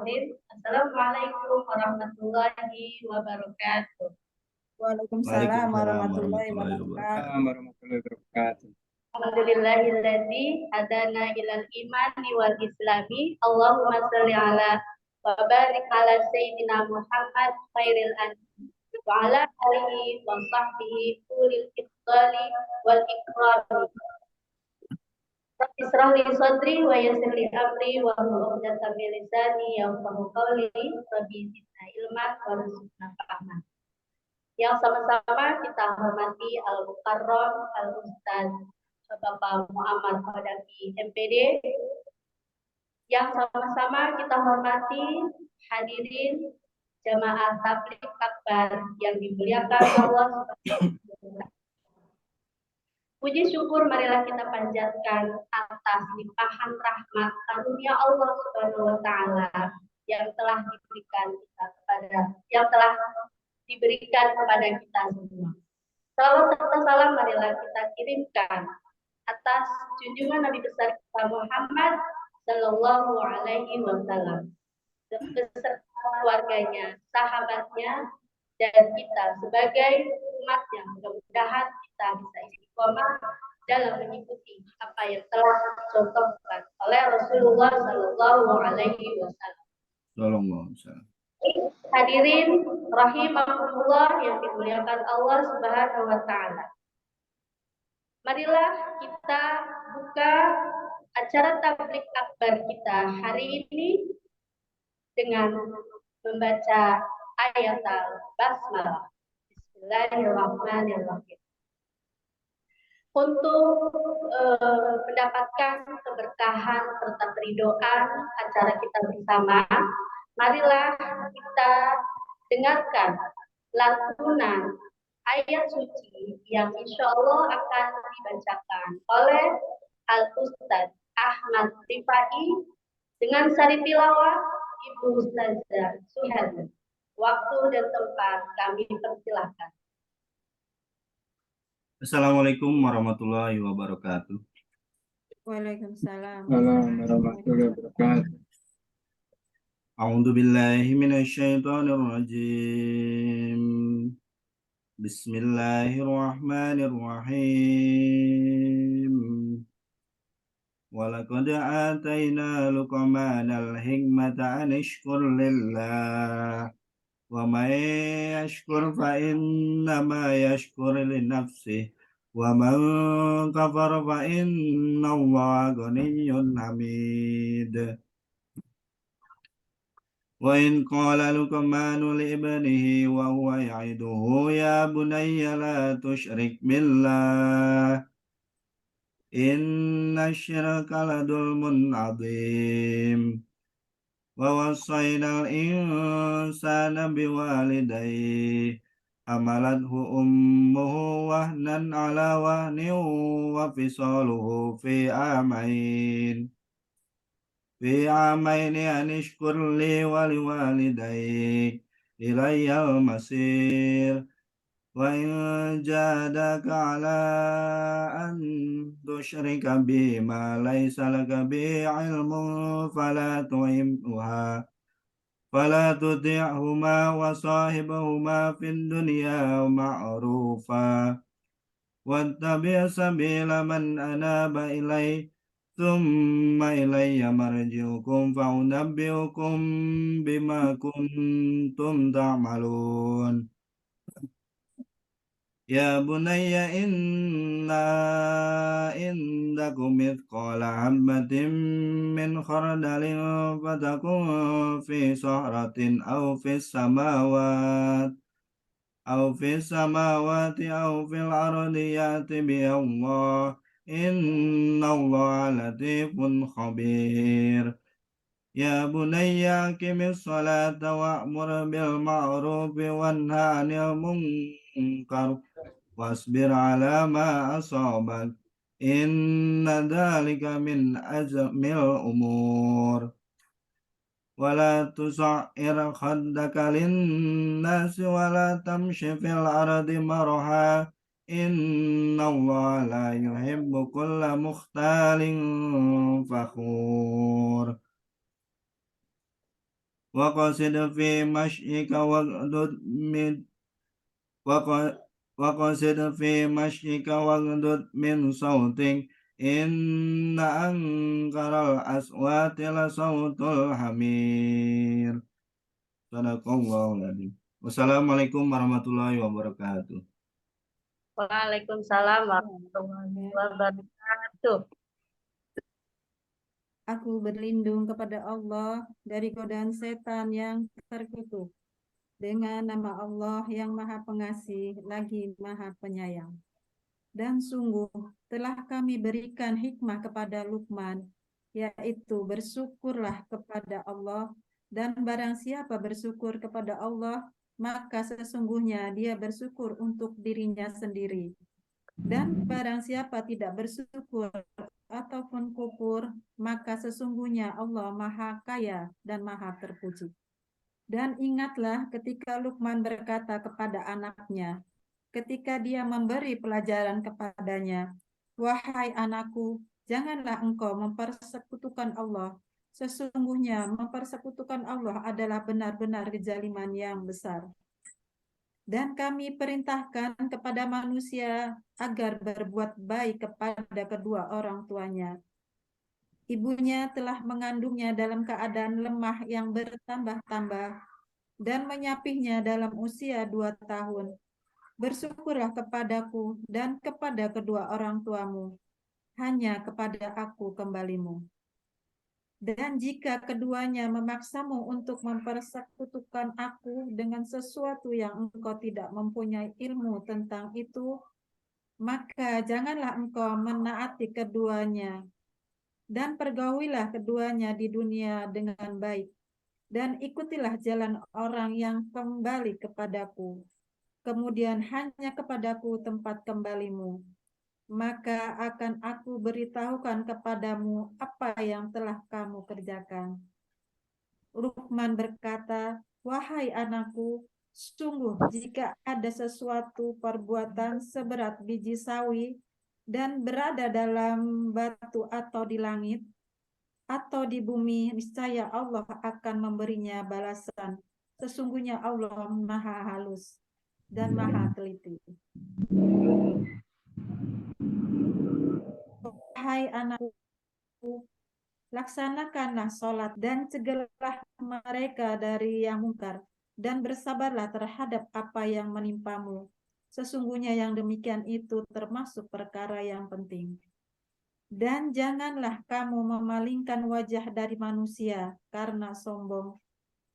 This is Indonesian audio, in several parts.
hadirin. Assalamualaikum warahmatullahi wabarakatuh. Waalaikumsalam warahmatullahi wabarakatuh. warahmatullahi wabarakatuh. Alhamdulillahilladzi hadana ilal imani wal islami. Allahumma shalli ala wa barik ala sayyidina Muhammad khairil anbiya wa ala alihi wa sahbihi ulil ifdali wal ikrami. Rabbi israh li sadri wa yassir li amri wa hlul 'uqdatam min lisani yafqahu qawli. Rabbi zidna ilman warzuqna fahman. Yang sama-sama kita hormati Al-Mukarram Al-Ustaz Bapak Muhammad Qaddafi MPD, yang sama-sama kita hormati hadirin jamaah tabligh akbar yang dimuliakan Allah Subhanahu wa Ta'ala. Puji syukur marilah kita panjatkan atas limpahan rahmat karunia Allah Subhanahu wa Ta'ala yang telah diberikan kepada kita semua. Salawat serta salam marilah kita kirimkan atas junjungan Nabi besar kita Muhammad Sallallahu Alaihi Wasallam beserta keluarganya, sahabatnya, dan kita sebagai umatnya. Mudah-mudahan kita bisa istiqomah dalam mengikuti apa yang telah dicontohkan oleh Rasulullah Sallallahu Alaihi Wasallam. Hadirin rahimahumullah yang dimuliakan Allah Subhanahu wa Ta'ala. Marilah kita buka acara tabligh akbar kita hari ini dengan membaca ayat al-basmalah. Bismillahirrahmanirrahim. Untuk mendapatkan keberkahan serta keridhaan acara kita bersama, marilah kita dengarkan lantunan ayat suci yang insya Allah akan dibacakan oleh Al-Ustaz Ahmad Rifai dengan sari tilawah Ibu Ustazah Suherman. Waktu dan tempat kami persilahkan. Assalamualaikum warahmatullahi wabarakatuh. Waalaikumsalam warahmatullahi wabarakatuh. A'udzu billahi minasyaitonir rajim. Bismillahirrahmanirrahim. Walaqad atayna Luqmanal hikmata an ishkur lillah wa may yashkur fa innama yashkur li nafsihi wa man kafara fa innallaha ghaniyyun hamid. وإن قال لقمان لابنه وهو يعظه يا بني لا تشرك بالله إن الشرك لظلم عظيم ووصينا الإنسان بوالديه حملته أمه وهنا على وهن وفصاله في عامين أن اشكر لي ولوالديك إلي المصير وإن جاهداك على أن تشرك بي ما ليس لك به علم فلا تطعهما وصاحبهما في الدنيا معروفا واتبع سبيل من أناب إلي ثم إلي مرجعكم فأنبئكم بما كنتم تعملون يا بني إن تكن مثقال حبة من خردل فتكن في صخرة أو في السماوات أو في الأرض يأت بها الله إن الله لطيف خبير يا بني أقم الصلاة وأمر بالمعروف وانهى عن المنكر واصبر على ما أصابك إن ذلك من عزم الأمور ولا تصعر خدك للناس ولا تمش في الأرض مرحا إن الله لا يحب كل مختال فخور. وقصد في مشيك واغضض من وق- وقصد في مشيك واغضض من صوتك إن أنكر الأصوات لصوت الحمير. Sadaqallahul adzim. Wassalamualaikum warahmatullahi wabarakatuh. Waalaikumsalam warahmatullahi wabarakatuh. Aku berlindung kepada Allah dari godaan setan yang terkutuk. Dengan nama Allah yang Maha Pengasih lagi Maha Penyayang. Dan sungguh telah kami berikan hikmah kepada Luqman, yaitu bersyukurlah kepada Allah, dan barang siapa bersyukur kepada Allah, maka sesungguhnya dia bersyukur untuk dirinya sendiri. Dan barang siapa tidak bersyukur ataupun kufur, maka sesungguhnya Allah Maha Kaya dan Maha Terpuji. Dan ingatlah ketika Luqman berkata kepada anaknya, ketika dia memberi pelajaran kepadanya, "Wahai anakku, janganlah engkau mempersekutukan Allah. Sesungguhnya mempersekutukan Allah adalah benar-benar kezaliman yang besar. Dan kami perintahkan kepada manusia agar berbuat baik kepada kedua orang tuanya. Ibunya telah mengandungnya dalam keadaan lemah yang bertambah-tambah dan menyapihnya dalam usia 2 tahun. Bersyukurlah kepadaku dan kepada kedua orang tuamu, hanya kepada aku kembalimu. Dan jika keduanya memaksamu untuk mempersekutukan aku dengan sesuatu yang engkau tidak mempunyai ilmu tentang itu, maka janganlah engkau menaati keduanya, dan pergaulilah keduanya di dunia dengan baik, dan ikutilah jalan orang yang kembali kepadaku, kemudian hanya kepadaku tempat kembalimu. Maka akan aku beritahukan kepadamu apa yang telah kamu kerjakan. Luqman berkata, "Wahai anakku, sungguh jika ada sesuatu perbuatan seberat biji sawi dan berada dalam batu atau di langit atau di bumi, niscaya Allah akan memberinya balasan. Sesungguhnya Allah Maha halus dan Maha teliti." Wahai anakku, laksanakanlah sholat dan cegahlah mereka dari yang mungkar, dan bersabarlah terhadap apa yang menimpamu. Sesungguhnya yang demikian itu termasuk perkara yang penting. Dan janganlah kamu memalingkan wajah dari manusia karena sombong,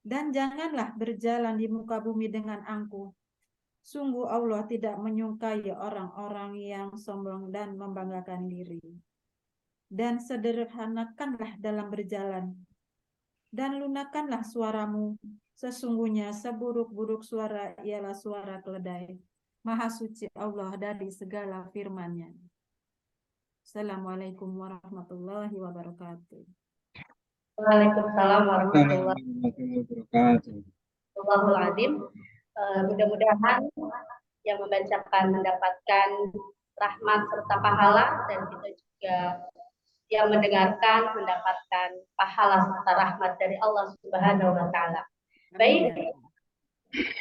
dan janganlah berjalan di muka bumi dengan angkuh. Sungguh Allah tidak menyukai orang-orang yang sombong dan membanggakan diri. Dan sederhanakanlah dalam berjalan, dan lunakkanlah suaramu. Sesungguhnya seburuk-buruk suara ialah suara keledai. Maha suci Allah dari segala firman-Nya. Assalamualaikum warahmatullahi wabarakatuh. Waalaikumsalam warahmatullahi Warahmatullahi wabarakatuh. wabarakatuh. Mudah-mudahan yang membacakan mendapatkan rahmat serta pahala, dan kita juga yang mendengarkan mendapatkan pahala serta rahmat dari Allah Subhanahu wa taala. Baik.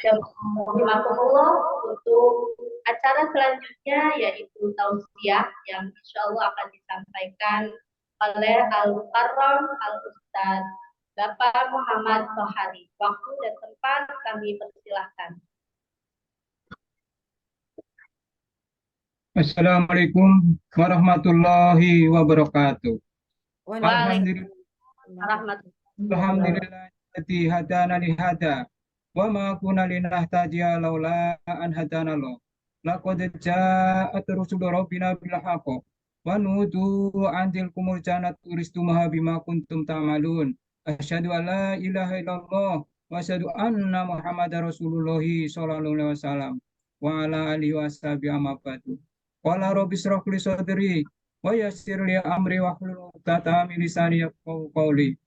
Dan rahimakumullah, untuk acara selanjutnya yaitu tausiah yang insya Allah akan disampaikan oleh Al-Mukarram Al-Ustaz Bapak Muhammad Sohari. Waktu dan tempat kami persilahkan. Assalamualaikum warahmatullahi wabarakatuh. Waalaikumsalam warahmatullahi Alhamdulillahilladzī hadana li hada wa ma kunna linahtadiya laula an hadanallah. Laqad ja'at rusulu rabbina bil haqqi wa nudu an tilkumul jannatu uristumuha bima kuntum ta'malun. Asyhadu an la ilaha illallah wa asyhadu anna Muhammadar Rasulullah sallallahu alaihi wasallam wa ala alihi washabihi amma ba'du. Qala rabbi shrah li sadri wa yassir li amri wahlul 'uqdatam min lisani yafqahu qawli.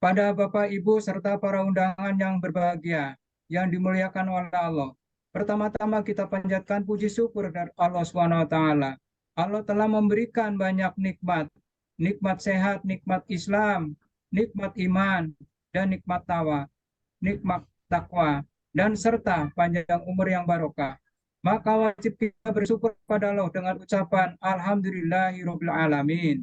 Pada Bapak, Ibu, serta para undangan yang berbahagia, yang dimuliakan oleh Allah. Pertama-tama kita panjatkan puji syukur dari Allah SWT. Allah telah memberikan banyak nikmat. Nikmat sehat, nikmat Islam, nikmat iman, dan nikmat takwa, dan serta panjang umur yang barokah. Maka wajib kita bersyukur kepada Allah dengan ucapan Alhamdulillahirabbil alamin.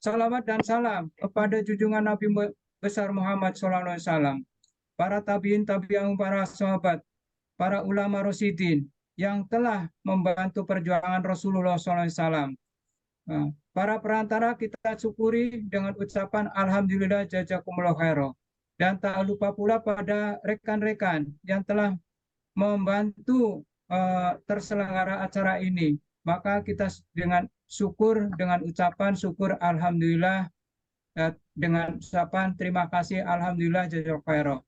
Salawat dan salam kepada junjungan Nabi besar Muhammad SAW, para tabiin, para sahabat, para ulama rasyidin yang telah membantu perjuangan Rasulullah SAW. Para perantara kita syukuri dengan ucapan Alhamdulillah jazakumullah khairan. Dan tak lupa pula pada rekan-rekan yang telah membantu terselenggara acara ini. Maka kita dengan ucapan syukur Alhamdulillah, dengan ucapan terima kasih Alhamdulillah jazakumullah khairan.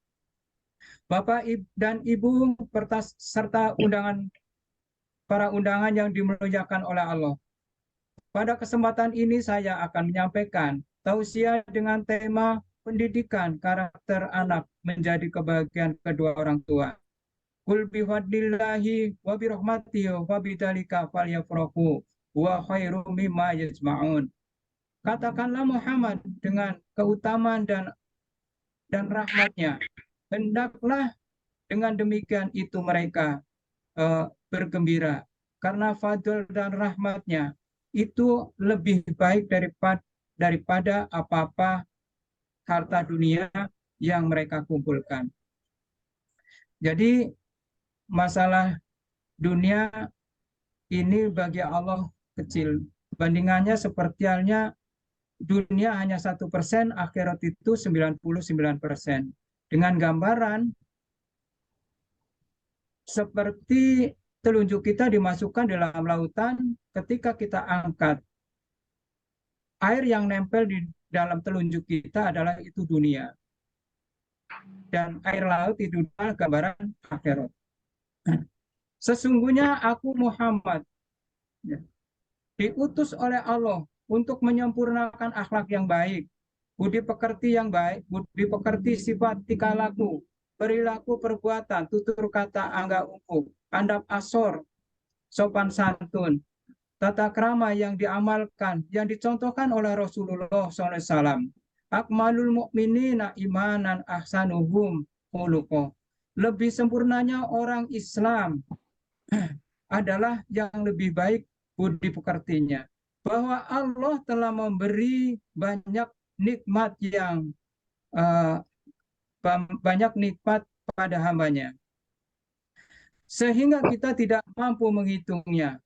Bapak dan Ibu serta para undangan yang dimuliakan oleh Allah. Pada kesempatan ini saya akan menyampaikan tausiah dengan tema pendidikan karakter anak menjadi kebahagiaan kedua orang tua. Qul bifadlillahi wa birahmatihi wa bidzalika falyafrahu wa khairum mimma yajma'un. Katakanlah Muhammad, dengan keutamaan dan rahmatnya, hendaklah dengan demikian itu mereka bergembira, karena fadl dan rahmatnya itu lebih baik daripada apa-apa harta dunia yang mereka kumpulkan. Jadi masalah dunia ini bagi Allah kecil. Bandingannya seperti halnya dunia hanya 1%, akhirat itu 99%. Dengan gambaran seperti telunjuk kita dimasukkan di dalam lautan, ketika kita angkat, air yang nempel di dalam telunjuk kita adalah itu dunia. Dan air laut itu adalah gambaran akhirat. Sesungguhnya aku Muhammad diutus oleh Allah untuk menyempurnakan akhlak yang baik, budi pekerti yang baik, budi pekerti sifat tingkah laku, perilaku perbuatan, tutur kata, angga ungkup, andap asor, sopan santun, tata krama yang diamalkan, yang dicontohkan oleh Rasulullah SAW. Akmalul mu'minina imanan ahsanuhum khuluqah. Lebih sempurnanya orang Islam adalah yang lebih baik budi pekertinya. Bahwa Allah telah memberi banyak nikmat pada hambanya, sehingga kita tidak mampu menghitungnya.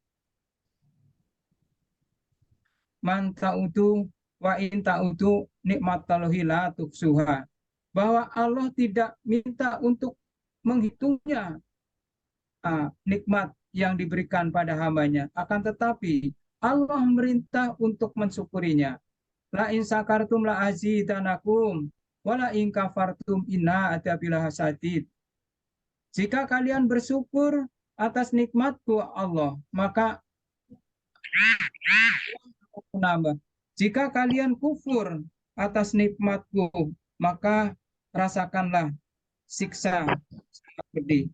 Man ta'udu wa in ta'udu nikmatallahi la tuhsuha. Bahwa Allah tidak minta untuk menghitungnya nikmat yang diberikan pada hambanya, akan tetapi Allah merintah untuk mensyukurinya. La in sakartum la azidanakum wala in kafartum inna adzabil hasadid. Jika kalian bersyukur atas nikmatku Allah, maka menambah. Jika kalian kufur atas nikmatku, maka rasakanlah siksa sangat pedih.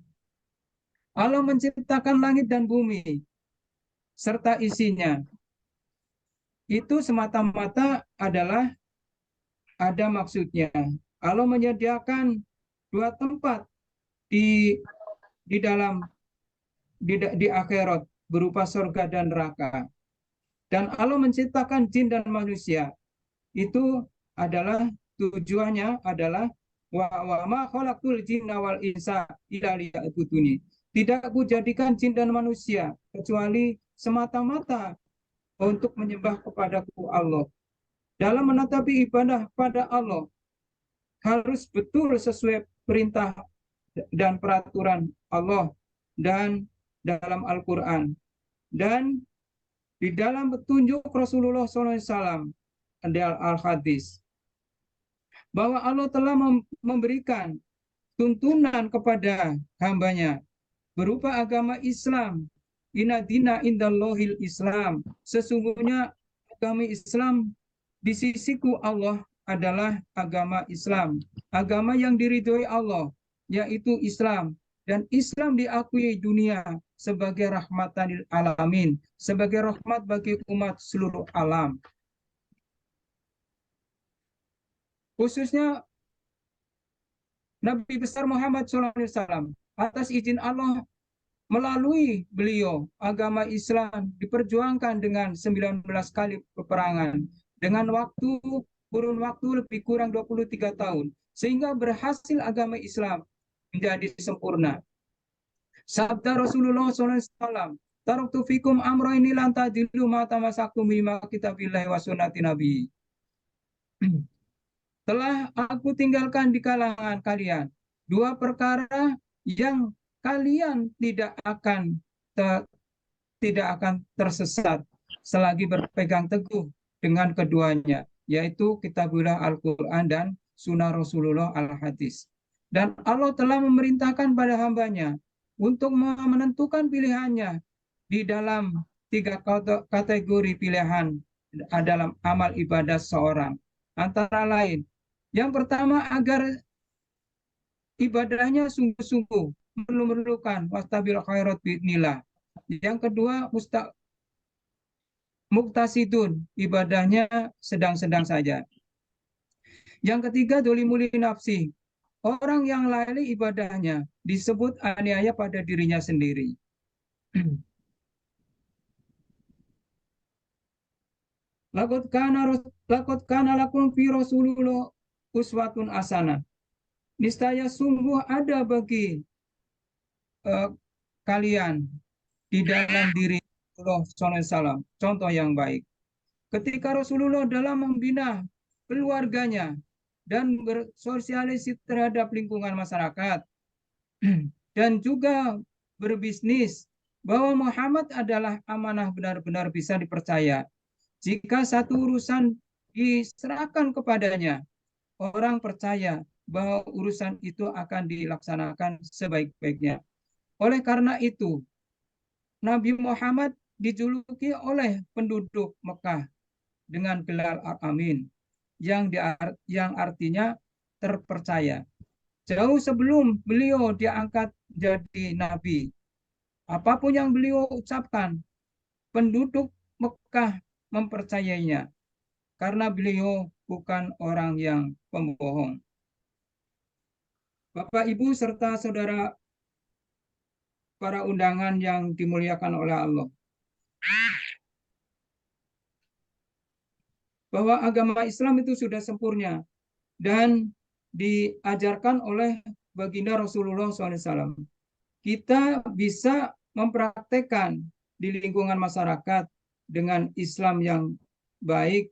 Allah menciptakan langit dan bumi serta isinya. Itu semata-mata adalah ada maksudnya. Allah menyediakan dua tempat di akhirat berupa surga dan neraka. Dan Allah menciptakan jin dan manusia. Itu adalah tujuannya adalah wa ma khalaqtul jinna wal insa illa liya'buduni. Tidak aku jadikan jin dan manusia kecuali semata-mata untuk menyembah kepadaku Allah. Dalam menatapi ibadah pada Allah harus betul sesuai perintah dan peraturan Allah dan dalam Al-Quran dan di dalam petunjuk Rasulullah SAW al-hadis, bahwa Allah telah memberikan tuntunan kepada hambanya berupa agama Islam. Inna dina indallahil Islam. Sesungguhnya agama Islam di sisiku Allah adalah agama Islam, agama yang diridhoi Allah, yaitu Islam. Dan Islam diakui dunia sebagai rahmatan lil alamin, sebagai rahmat bagi umat seluruh alam. khususnya Nabi besar Muhammad SAW. Atas izin Allah, melalui beliau, agama Islam diperjuangkan dengan 19 kali peperangan dengan kurun waktu lebih kurang 23 tahun, sehingga berhasil agama Islam menjadi sempurna. Sabda Rasulullah SAW, taraktu fikum amroini lan tadilu ma tamassaktum bima kitabillahi wa sunnati nabi. Telah aku tinggalkan di kalangan kalian dua perkara yang kalian tidak akan tersesat selagi berpegang teguh dengan keduanya, yaitu kitabullah Al-Quran dan sunnah Rasulullah Al-Hadis. Dan Allah telah memerintahkan pada hambanya untuk menentukan pilihannya di dalam 3 kategori pilihan dalam amal ibadah seorang. Antara lain, yang pertama, agar ibadahnya sungguh-sungguh memerlukan wastabil khairat bi'nillah. Yang kedua, muktasidun, ibadahnya sedang-sedang saja. Yang ketiga, dolimuli nafsi, orang yang lalai ibadahnya disebut aniaya pada dirinya sendiri. Lakot kana lakum fi Rasulullah uswatun hasanah. Niscaya sungguh ada bagi kalian di dalam diri Rasulullah SAW contoh yang baik. Ketika Rasulullah dalam membina keluarganya dan bersosialisasi terhadap lingkungan masyarakat dan juga berbisnis, bahwa Muhammad adalah amanah benar-benar bisa dipercaya. Jika satu urusan diserahkan kepadanya, orang percaya bahwa urusan itu akan dilaksanakan sebaik-baiknya. Oleh karena itu, Nabi Muhammad dijuluki oleh penduduk Mekah dengan gelar Al-Amin, yang artinya terpercaya. Jauh sebelum beliau diangkat jadi Nabi, apapun yang beliau ucapkan, penduduk Mekah mempercayainya, karena beliau bukan orang yang pembohong. Bapak, Ibu, serta saudara para undangan yang dimuliakan oleh Allah, bahwa agama Islam itu sudah sempurna dan diajarkan oleh baginda Rasulullah SAW. Kita bisa mempraktekkan di lingkungan masyarakat dengan Islam yang baik,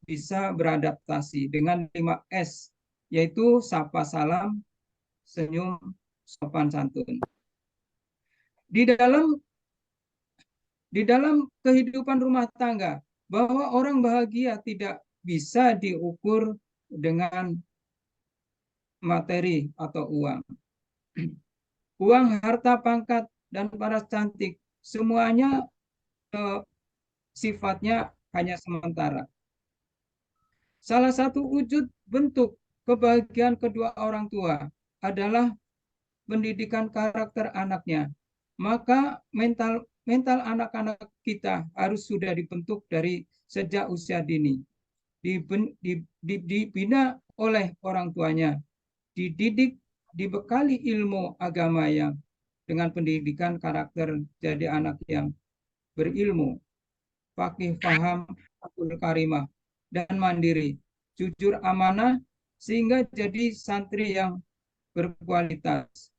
bisa beradaptasi dengan 5S, yaitu sapa, salam, senyum, sopan santun. Di dalam kehidupan rumah tangga, bahwa orang bahagia tidak bisa diukur dengan materi atau uang. Uang, harta, pangkat, dan paras cantik, semuanya sifatnya hanya sementara. Salah satu wujud bentuk kebahagiaan kedua orang tua adalah pendidikan karakter anaknya. Maka mental anak-anak kita harus sudah dibentuk dari sejak usia dini. Dibina oleh orang tuanya, dididik, dibekali ilmu agama yang dengan pendidikan karakter jadi anak yang berilmu, faqih, faham, akul karimah, dan mandiri, jujur, amanah, sehingga jadi santri yang berkualitas.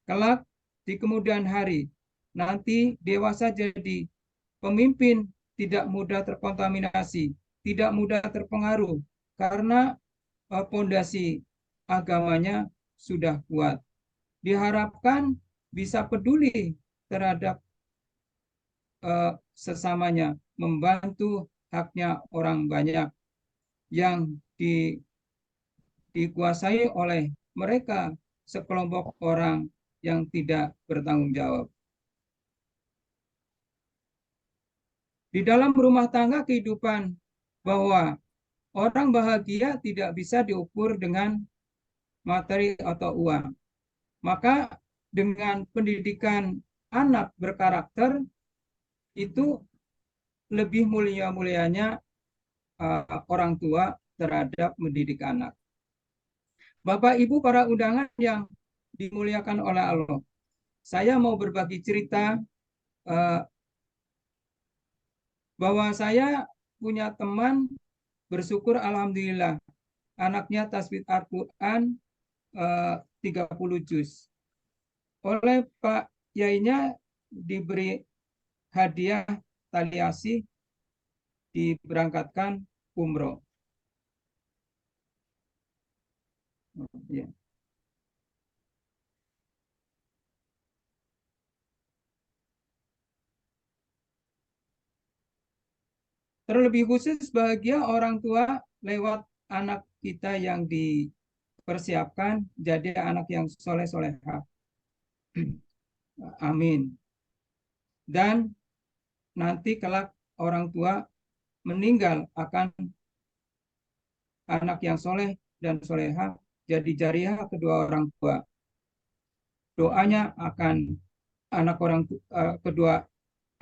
Kelak di kemudian hari, nanti dewasa jadi pemimpin, tidak mudah terkontaminasi, tidak mudah terpengaruh, karena pondasi agamanya sudah kuat. Diharapkan bisa peduli terhadap sesamanya, membantu haknya orang banyak yang dikuasai oleh mereka sekelompok orang yang tidak bertanggung jawab. Di dalam rumah tangga kehidupan, bahwa orang bahagia tidak bisa diukur dengan materi atau uang. Maka dengan pendidikan anak berkarakter, itu lebih mulianya orang tua terhadap mendidik anak. Bapak Ibu para undangan yang dimuliakan oleh Allah, saya mau berbagi cerita bahwa saya punya teman, bersyukur alhamdulillah anaknya tasbih Al-Quran 30 juz. Oleh Pak Yainya diberi hadiah tali asih, diberangkatkan umroh. Ya. Terlebih khusus bahagia orang tua lewat anak kita yang dipersiapkan jadi anak yang soleh-solehah. Amin. Dan nanti kelak orang tua meninggal akan anak yang soleh dan solehah jadi jariah kedua orang tua. Doanya akan kedua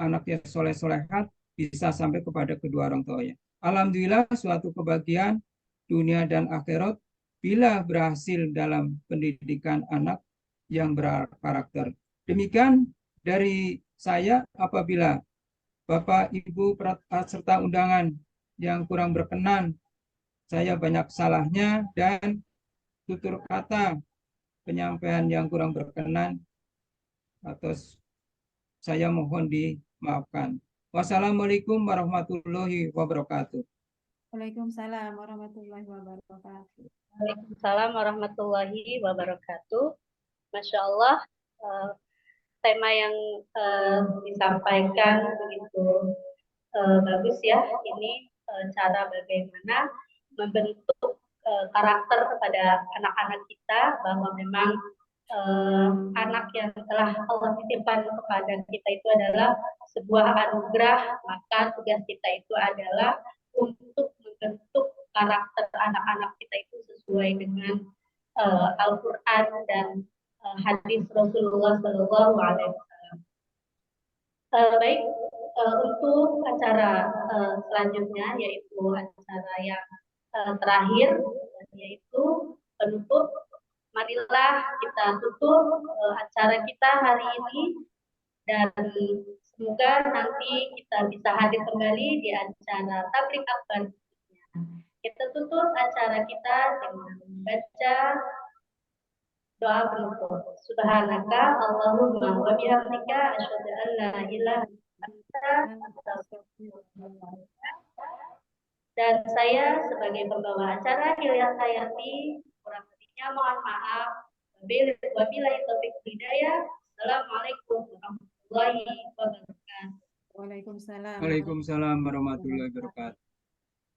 anak yang soleh-solehat bisa sampai kepada kedua orang tuanya. Alhamdulillah suatu kebahagiaan dunia dan akhirat bila berhasil dalam pendidikan anak yang berkarakter. Demikian dari saya. Apabila Bapak Ibu serta undangan yang kurang berkenan, saya banyak salahnya, dan tutur kata penyampaian yang kurang berkenan atau saya mohon dimaafkan. Wassalamualaikum warahmatullahi wabarakatuh. Waalaikumsalam warahmatullahi wabarakatuh. Waalaikumsalam warahmatullahi wabarakatuh. Masya Allah, tema yang disampaikan begitu bagus ya. Ini cara bagaimana membentuk karakter kepada anak-anak kita, bahwa memang anak yang telah Allah titipkan kepada kita itu adalah sebuah anugerah. Maka tugas kita itu adalah untuk membentuk karakter anak-anak kita itu sesuai dengan Al-Quran dan hadis Rasulullah Shallallahu Alaihi Wasallam. Baik, untuk acara selanjutnya, yaitu acara yang terakhir, yaitu penutup. Marilah kita tutup acara kita hari ini, dan semoga nanti kita bisa hadir kembali di acara tablik akbar berikutnya. Kita tutup acara kita dengan membaca doa penutup. Subhanaka Allahumma wa bihamdika asyhadu an la ilaha illa anta astaghfiruka. Dan saya sebagai pembawa acara Hilya Hayati, kurang lebihnya mohon maaf. Wabillahi taufiq hidayah. Assalamualaikum warahmatullahi wabarakatuh. Waalaikumsalam. Waalaikumsalam warahmatullahi wabarakatuh.